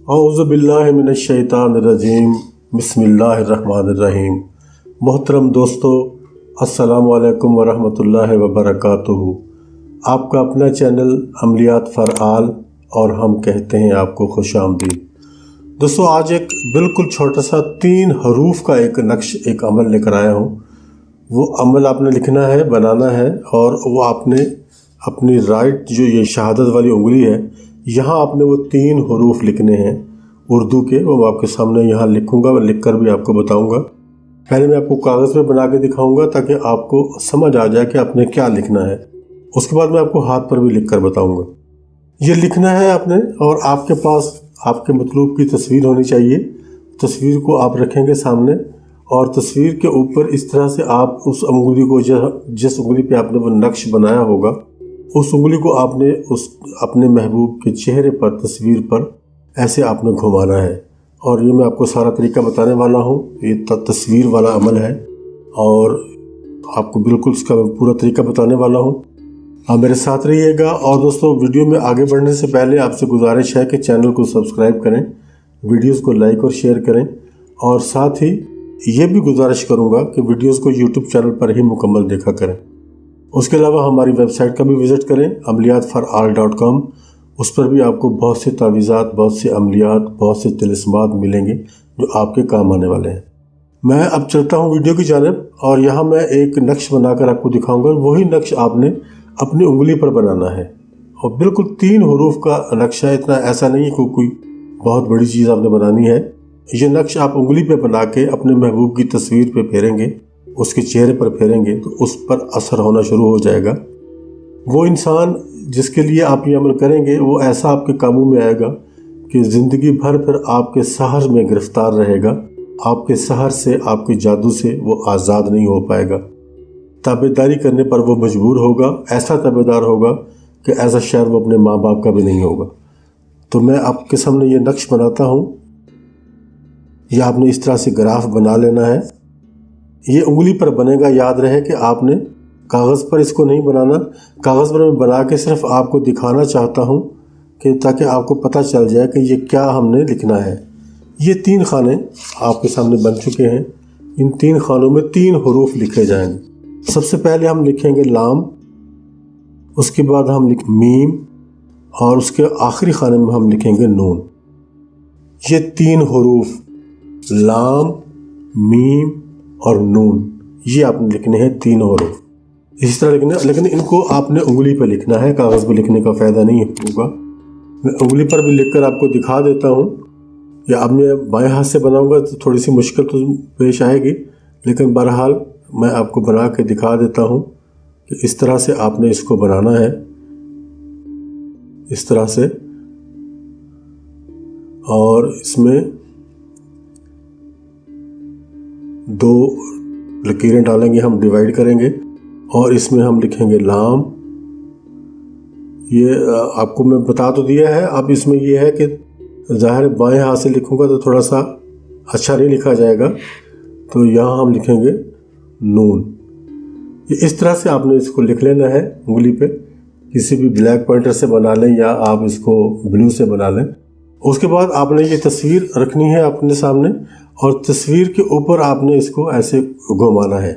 औज़ु बिल्लाहि मिनश्शैतानिर्रजीम बिस्मिल्लाहिर्रहमानिर्रहीम। मोहतरम दोस्तों, अस्सलामु अलैकुम वरहमतुल्लाहि वबरकातुहू। आपका अपना चैनल अमलियात फॉर ऑल और हम कहते हैं आपको खुशामदीद। दोस्तों, आज एक बिल्कुल छोटा सा 3 हरूफ का एक नक्श, एक अमल लेकर आया हूँ। वो अमल आपने लिखना है, बनाना है, और वो आपने अपनी राइट जो ये शहादत वाली उंगली है, यहाँ आपने वो 3 हरूफ लिखने हैं उर्दू के। वो मैं आपके सामने यहाँ लिखूँगा, लिख कर भी आपको बताऊँगा। पहले मैं आपको कागज़ पे बना के दिखाऊँगा ताकि आपको समझ आ जाए कि आपने क्या लिखना है। उसके बाद मैं आपको हाथ पर भी लिख कर बताऊँगा। ये लिखना है आपने, और आपके पास आपके मतलूब की तस्वीर होनी चाहिए। तस्वीर को आप रखेंगे सामने, और तस्वीर के ऊपर इस तरह से आप उस उंगली को, जिस उंगली पे आपने वो नक्श बनाया होगा, उस उंगली को आपने उस अपने महबूब के चेहरे पर, तस्वीर पर ऐसे आपने घुमाना है। और ये मैं आपको सारा तरीका बताने वाला हूँ। ये तस्वीर वाला अमल है और आपको बिल्कुल इसका पूरा तरीका बताने वाला हूँ। आप मेरे साथ रहिएगा। और दोस्तों, वीडियो में आगे बढ़ने से पहले आपसे गुजारिश है कि चैनल को सब्सक्राइब करें, वीडियोस को लाइक और शेयर करें, और साथ ही ये भी गुजारिश करूँगा कि वीडियोस को यूट्यूब चैनल पर ही मुकम्मल देखा करें। उसके अलावा हमारी वेबसाइट का भी विज़िट करें, amliyatforall.com। उस पर भी आपको बहुत से तावीज़ात, बहुत से अमलियात, बहुत से तिलिस्मात मिलेंगे जो आपके काम आने वाले हैं। मैं अब चलता हूँ वीडियो की जानिब, और यहाँ मैं एक नक्श बनाकर आपको दिखाऊंगा। वही नक्श आपने अपनी उंगली पर बनाना है, और बिल्कुल 3 हरूफ का नक्शा है। इतना ऐसा नहीं है कि कोई बहुत बड़ी चीज़ आपने बनानी है। ये नक्श आप उंगली पे बना के अपने महबूब की तस्वीर पे फेरेंगे, उसके चेहरे पर फेरेंगे, तो उस पर असर होना शुरू हो जाएगा। वो इंसान जिसके लिए आप ये अमल करेंगे, वो ऐसा आपके काबू में आएगा कि ज़िंदगी भर फिर आपके सहर में गिरफ्तार रहेगा। आपके सहर से, आपके जादू से वो आज़ाद नहीं हो पाएगा। ताबेदारी करने पर वो मजबूर होगा। ऐसा ताबेदार होगा कि ऐसा शायद वो अपने माँ बाप का भी नहीं होगा। तो मैं आपके सामने ये नक्श बनाता हूँ। यह आपने इस तरह से ग्राफ बना लेना है। ये उंगली पर बनेगा। याद रहे कि आपने कागज़ पर इसको नहीं बनाना। कागज़ पर मैं बना के सिर्फ आपको दिखाना चाहता हूँ कि ताकि आपको पता चल जाए कि ये क्या हमने लिखना है। ये 3 खाने आपके सामने बन चुके हैं। इन 3 खानों में 3 हरूफ लिखे जाएंगे। सबसे पहले हम लिखेंगे लाम, उसके बाद हम मीम, और उसके आखिरी खाने में हम लिखेंगे नून। ये 3 हरूफ, लाम, मीम और नून, ये आपने लिखने हैं 3 हरूफ। इसी तरह लिखना है, लेकिन इनको आपने उंगली पर लिखना है। कागज़ पर लिखने का फ़ायदा नहीं होगा। मैं उंगली पर भी लिखकर आपको दिखा देता हूँ। या अब मैं बाएं हाथ से बनाऊंगा तो थोड़ी सी मुश्किल तो पेश आएगी, लेकिन बहरहाल मैं आपको बना के दिखा देता हूँ कि इस तरह से आपने इसको बनाना है, इस तरह से। और इसमें 2 लकीरें डालेंगे, हम डिवाइड करेंगे, और इसमें हम लिखेंगे लाम। ये आपको मैं बता तो दिया है। अब इसमें ये है कि ज़ाहिर बाएं हाथ से लिखूंगा तो थोड़ा सा अच्छा नहीं लिखा जाएगा, तो यहाँ हम लिखेंगे नून। ये इस तरह से आपने इसको लिख लेना है उंगली पे। किसी भी ब्लैक पॉइंटर से बना लें या आप इसको ब्लू से बना लें। उसके बाद आपने ये तस्वीर रखनी है अपने सामने, और तस्वीर के ऊपर आपने इसको ऐसे घुमाना है,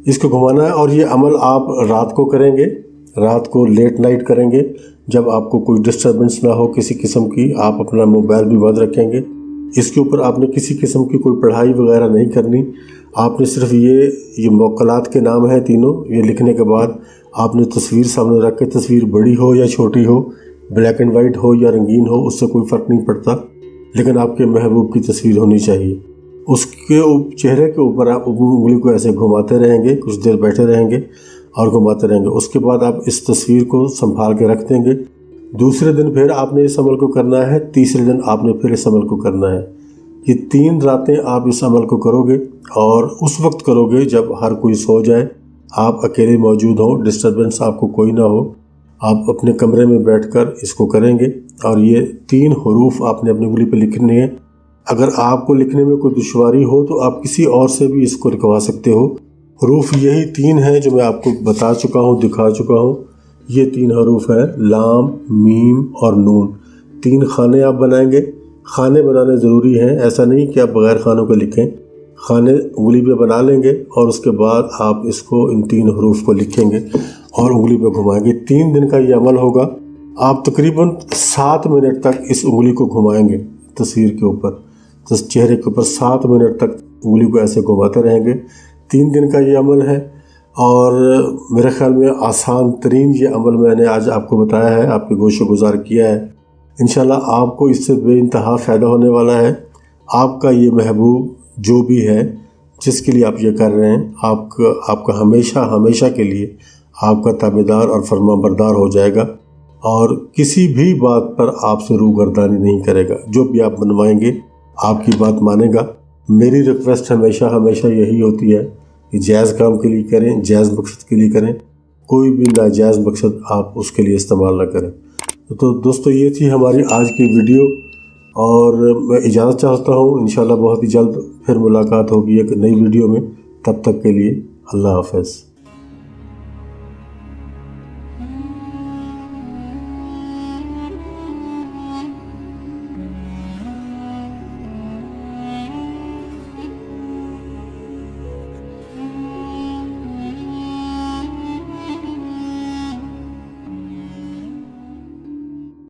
इसको घुमाना है। और ये अमल आप रात को करेंगे, रात को लेट नाइट करेंगे, जब आपको कोई डिस्टर्बेंस ना हो किसी किस्म की। आप अपना मोबाइल भी बंद रखेंगे। इसके ऊपर आपने किसी किस्म की कोई पढ़ाई वगैरह नहीं करनी। आपने सिर्फ ये मौक्कलात के नाम है तीनों। ये लिखने के बाद आपने तस्वीर सामने रख के, तस्वीर बड़ी हो या छोटी हो, ब्लैक एंड वाइट हो या रंगीन हो, उससे कोई फ़र्क नहीं पड़ता, लेकिन आपके महबूब की तस्वीर होनी चाहिए। उसके चेहरे के ऊपर आप उंगली को ऐसे घुमाते रहेंगे, कुछ देर बैठे रहेंगे और घुमाते रहेंगे। उसके बाद आप इस तस्वीर को संभाल के रख देंगे। दूसरे दिन फिर आपने इस अमल को करना है, तीसरे दिन आपने फिर इस अमल को करना है। ये 3 रातें आप इस अमल को करोगे, और उस वक्त करोगे जब हर कोई सो जाए, आप अकेले मौजूद हो, डिस्टर्बेंस आपको कोई ना हो। आप अपने कमरे में बैठकर इसको करेंगे, और ये 3 हरूफ आपने अपनी उंगली पर लिखने हैं। अगर आपको लिखने में कोई दुश्वारी हो तो आप किसी और से भी इसको लिखवा सकते हो। حروف یہی 3 ہیں جو میں آپ کو بتا چکا ہوں، دکھا چکا ہوں۔ یہ 3 حروف ہیں، لام، میم اور نون۔ 3 خانے آپ بنائیں گے۔ خانے بنانے ضروری ہیں، ایسا نہیں کہ آپ بغیر خانوں کے لکھیں۔ خانے انگلی پہ بنا لیں گے اور اس کے بعد آپ اس کو ان 3 حروف کو لکھیں گے اور انگلی پہ گھمائیں گے۔ 3 دن کا یہ عمل ہوگا۔ آپ تقریباً 7 منٹ تک اس انگلی کو گھمائیں گے تصویر کے اوپر، چہرے کے اوپر 7 منٹ تک انگلی کو ایسے گھماتے رہیں گے۔ 3 دن کا یہ عمل ہے اور میرے خیال میں آسان ترین یہ عمل میں نے آج آپ کو بتایا ہے، آپ کے گوش و گزار کیا ہے۔ انشاءاللہ آپ کو اس سے بے انتہا فائدہ ہونے والا ہے۔ آپ کا یہ محبوب جو بھی ہے، جس کے لیے آپ یہ کر رہے ہیں، آپ کا ہمیشہ کے لیے آپ کا تابعدار اور فرما بردار ہو جائے گا اور کسی بھی بات پر آپ سے روگردانی نہیں کرے گا۔ جو بھی آپ بنوائیں گے آپ کی بات مانے گا۔ میری ریکویسٹ ہمیشہ یہی ہوتی ہے کہ جائز کام کے لیے کریں، جائز مقصد کے لیے کریں، کوئی بھی ناجائز مقصد آپ اس کے لیے استعمال نہ کریں۔ تو دوستو یہ تھی ہماری آج کی ویڈیو اور میں اجازت چاہتا ہوں۔ انشاءاللہ بہت ہی جلد پھر ملاقات ہوگی ایک نئی ویڈیو میں۔ تب تک کے لیے اللہ حافظ۔